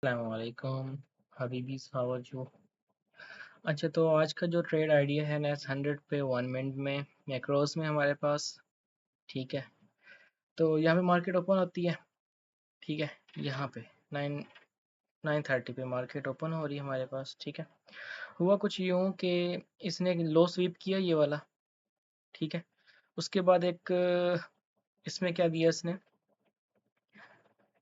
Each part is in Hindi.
अस्सलामुअलैकुम हबीबीज, हाउ आर यू। अच्छा, तो आज का जो ट्रेड आइडिया है नेस 100 पे 1 मिनट में मैक्रोस में हमारे पास। ठीक है, तो यहाँ पे मार्केट ओपन होती है। ठीक है, यहाँ पे 9:30 पे मार्केट ओपन हो रही है हमारे पास। ठीक है, हुआ कुछ यूँ कि इसने लो स्वीप किया ये वाला। ठीक है, उसके बाद एक इसमें क्या दिया इसने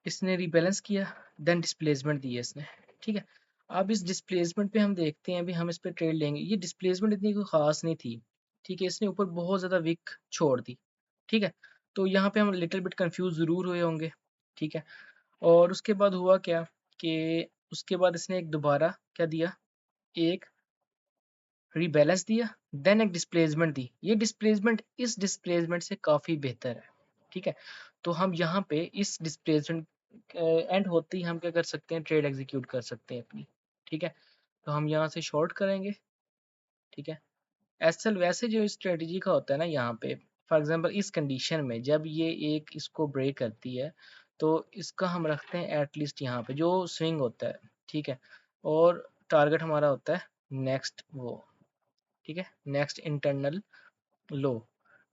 इसने रीबैलेंस किया, देन डिस्प्लेसमेंट दी है इसने। ठीक है, अब इस डिस्प्लेसमेंट पे हम देखते हैं, अभी हम इस पे ट्रेड लेंगे। ये डिस्प्लेसमेंट इतनी कोई ख़ास नहीं थी। ठीक है, इसने ऊपर बहुत ज़्यादा विक छोड़ दी। ठीक है, तो यहाँ पे हम लिटिल बिट कंफ्यूज ज़रूर हुए होंगे। ठीक है, और उसके बाद हुआ क्या कि उसके बाद इसने एक दोबारा क्या दिया, एक रीबैलेंस दिया, देन एक डिस्प्लेसमेंट दी। ये डिस्प्लेसमेंट इस डिस्प्लेसमेंट से काफ़ी बेहतर है। ठीक है, तो हम यहाँ पे इस डिस्प्लेसमेंट एंड होते ही हम क्या कर सकते हैं, ट्रेड एग्जीक्यूट कर सकते हैं अपनी। ठीक है, तो हम यहाँ से शॉर्ट करेंगे। ठीक है, एसएल वैसे जो स्ट्रेटजी का होता है ना, यहाँ पे फॉर एग्जांपल इस कंडीशन में जब ये एक इसको ब्रेक करती है तो इसका हम रखते हैं एटलीस्ट यहाँ पे जो स्विंग होता है। ठीक है, और टारगेट हमारा होता है नेक्स्ट वो। ठीक है, नेक्स्ट इंटरनल लो।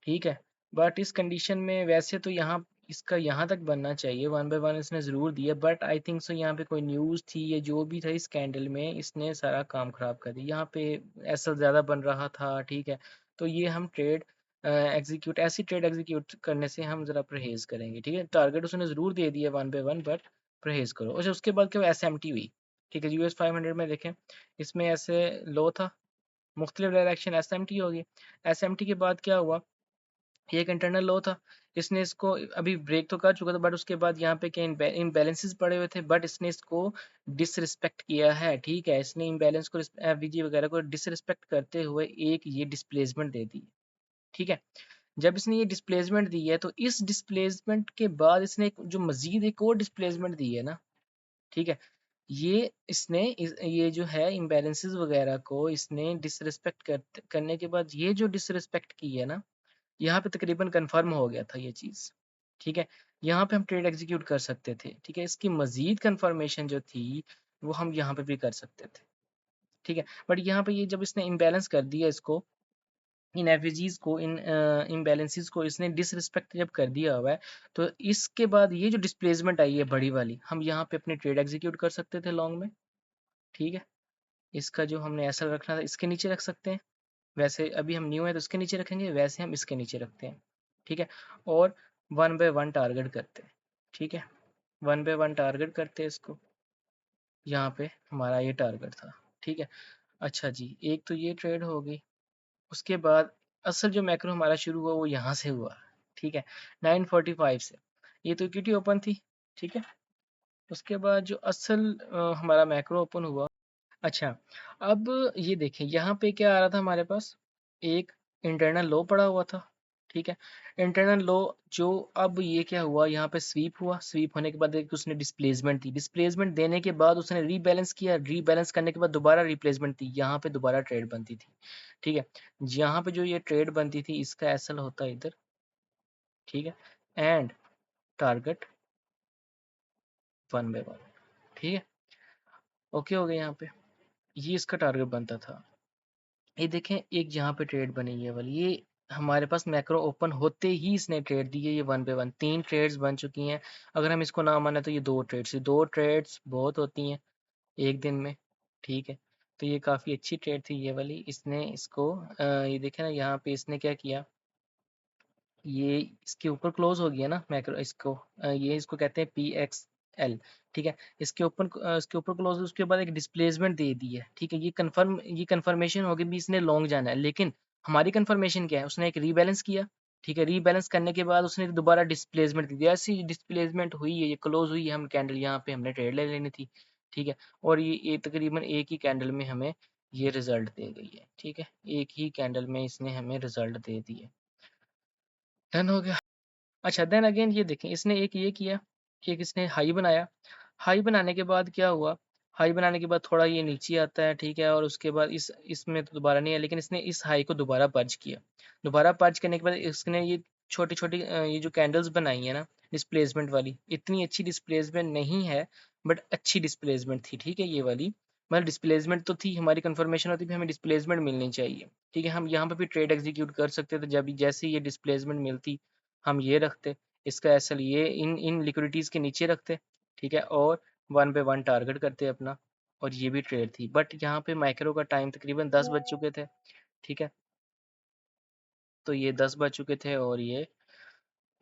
ठीक है, बट इस कंडीशन में वैसे तो यहाँ इसका यहाँ तक बनना चाहिए, 1/1 इसने ज़रूर दिया, बट आई थिंक सो यहाँ पे कोई न्यूज़ थी या जो भी था इस कैंडल में, इसने सारा काम ख़राब कर दिया। यहाँ पे ऐसा ज़्यादा बन रहा था। ठीक है, तो ये हम ट्रेड ऐसी ट्रेड एग्जीक्यूट करने से हम ज़रा परहेज़ करेंगे। ठीक है, टारगेट उसने ज़रूर दे दिया 1/1, बट परहेज़ करो। अच्छा, उसके बाद क्या एस एम टी हुई। ठीक है, US 500 में देखें, इसमें ऐसे लो था, मुख्तलिफ डायरेक्शन एस एम टी होगी। एस एम टी के बाद क्या हुआ, ये एक इंटरनल लो था, इसने इसको अभी ब्रेक तो कर चुका था, बट उसके बाद यहाँ पे क्या इम्बैलेंसेस पड़े हुए थे, बट इसने इसको डिसरिस्पेक्ट किया है। ठीक है, इसने इम्बैलेंस को एफवीजी वगैरह को डिसरिस्पेक्ट करते हुए एक ये डिस्प्लेसमेंट दे दी। ठीक है, जब इसने ये डिस्प्लेसमेंट दी है तो इस डिस्प्लेसमेंट के बाद इसने जो मजीद एक और डिस्प्लेसमेंट दी है ना। ठीक है, ये इसने ये जो है इम्बैलेंसेस वगैरह को इसने डिसरिस्पेक्ट करने के बाद ये जो डिसरिस्पेक्ट की है ना, यहाँ पे तकरीबन कंफर्म हो गया था ये चीज़। ठीक है, यहाँ पे हम ट्रेड एग्जीक्यूट कर सकते थे। ठीक है, इसकी मजीद कंफर्मेशन जो थी वो हम यहाँ पे भी कर सकते थे। ठीक है, बट यहाँ पे ये जब इसने इम्बैलेंस कर दिया इसको, इन एफजीज को, इन इम्बैलेंसेस को इसने डिसरिस्पेक्ट जब कर दिया हुआ है, तो इसके बाद ये जो डिस्प्लेसमेंट आई है बड़ी वाली, हम यहाँ पे अपने ट्रेड एग्जीक्यूट कर सकते थे लॉन्ग में। ठीक है, इसका जो हमने एसएल रखना था इसके नीचे रख सकते हैं। वैसे अभी हम न्यू है तो इसके नीचे रखेंगे, वैसे हम इसके नीचे रखते हैं। ठीक है, और 1/1 टारगेट करते हैं। ठीक है, 1/1 टारगेट करते हैं इसको। यहाँ पे हमारा ये टारगेट था। ठीक है, अच्छा जी, एक तो ये ट्रेड हो गई। उसके बाद असल जो मैक्रो हमारा शुरू हुआ वो यहाँ से हुआ। ठीक है, 9:45 से। ये तो इक्विटी ओपन थी। ठीक है, उसके बाद जो असल हमारा मैक्रो ओपन हुआ। अच्छा, अब ये देखें यहाँ पे क्या आ रहा था हमारे पास, एक इंटरनल लो पड़ा हुआ था। ठीक है, इंटरनल लो जो, अब ये क्या हुआ, यहाँ पे स्वीप हुआ, स्वीप होने के बाद एक उसने डिस्प्लेसमेंट दी, डिस्प्लेसमेंट देने के बाद उसने रीबैलेंस किया, रीबैलेंस करने के बाद दोबारा रिप्लेसमेंट दी, यहाँ पे दोबारा ट्रेड बनती थी। ठीक है, यहाँ पे जो ये ट्रेड बनती थी इसका एसल होता है इधर। ठीक है, एंड टारगेट 1/1। ठीक है, ओके हो गया। यहाँ पे ये इसका टारगेट बनता था। ये देखें, एक यहाँ पे ट्रेड बनी है वाली, ये हमारे पास मैक्रो ओपन होते ही इसने ट्रेड दी है। ये 1/1 3 ट्रेड्स बन चुकी हैं। अगर हम इसको ना माने तो ये दो ट्रेड्स बहुत होती हैं एक दिन में। ठीक है, तो ये काफ़ी अच्छी ट्रेड थी ये वाली। इसने इसको ये देखें ना, यहाँ पे इसने क्या किया, ये इसके ऊपर क्लोज हो गया ना मैक्रो, इसको ये इसको कहते हैं PXL। ठीक है, इसके ऊपर क्लोज, उसके बाद एक डिस्प्लेसमेंट दे दी है। ठीक है, ये कंफर्मेशन होगी भी इसने लॉन्ग जाना है, लेकिन हमारी कंफर्मेशन क्या है, उसने एक रीबैलेंस किया। ठीक है, रीबैलेंस करने के बाद उसने दोबारा डिस्प्लेसमेंट दी। जैसी डिस्प्लेसमेंट हुई है, ये क्लोज हुई है, हम कैंडल यहाँ पे हमने ट्रेड ले लेनी थी। ठीक है, और ये तकरीबन एक ही कैंडल में हमें ये रिजल्ट दे गई है। ठीक है, एक ही कैंडल में इसने हमें रिजल्ट दे दिए। डन हो गया। अच्छा, देन अगेन ये देखें, इसने एक ये किया, एक इसने हाई बनाया। हाई बनाने के बाद क्या हुआ, हाई बनाने के बाद थोड़ा ये नीचे आता है। ठीक है, और उसके बाद इसमें तो दोबारा नहीं है, लेकिन इसने इस हाई को दोबारा पर्च किया। दोबारा पर्च करने के बाद इसने ये छोटी छोटी ये जो कैंडल्स बनाई है ना डिस्प्लेसमेंट वाली, इतनी अच्छी डिस्प्लेसमेंट नहीं है, बट अच्छी डिस्प्लेसमेंट थी, ठीक है ये वाली, मतलब डिस्प्लेसमेंट तो थी, हमारी कंफर्मेशन होती थी हमें डिस्प्लेसमेंट मिलनी चाहिए, ठीक है, हम यहाँ पे भी ट्रेड एग्जीक्यूट कर सकते थे, जब जैसे ही ये डिस्प्लेसमेंट मिलती हम ये रखते, इसका एसएल ये इन इन लिक्विडिटीज़ के नीचे रखते, ठीक है, और 1 पे 1 टारगेट करते अपना, और ये भी ट्रेड थी, बट यहाँ पे माइक्रो का टाइम तकरीबन 10 बज चुके थे, ठीक है, तो ये 10 बज चुके थे, और ये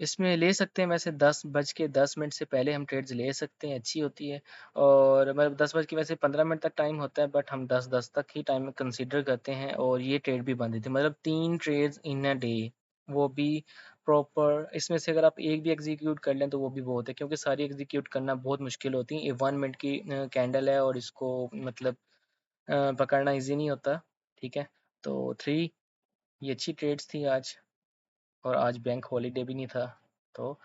इसमें ले सकते हैं वैसे 10 बज के 10 मिनट से पहले हम ट्रेड्स ले सकते हैं, अच्छी होती है, और मतलब 10 बज के वैसे 15 मिनट तक टाइम होता है, बट हम 10 तक ही टाइम कंसीडर करते हैं, और ये ट्रेड भी बंद थी, मतलब 3 ट्रेड्स इन अ डे, वो भी प्रॉपर, इसमें से अगर आप एक भी एग्जीक्यूट कर लें तो वो भी बहुत है, क्योंकि सारी एग्जीक्यूट करना बहुत मुश्किल होती है, ये 1 मिनट की कैंडल है, और इसको मतलब पकड़ना ईजी नहीं होता, ठीक है, तो 3 ये अच्छी ट्रेड्स थी आज, और आज बैंक हॉलीडे भी नहीं था, तो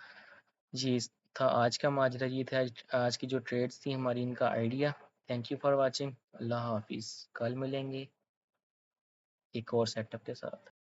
जी था आज का माजरा, ये था आज की जो ट्रेड्स थी हमारी, इनका idea. Thank you for watching, अल्लाह हाफिज़, कल मिलेंगे एक और सेटअप के साथ।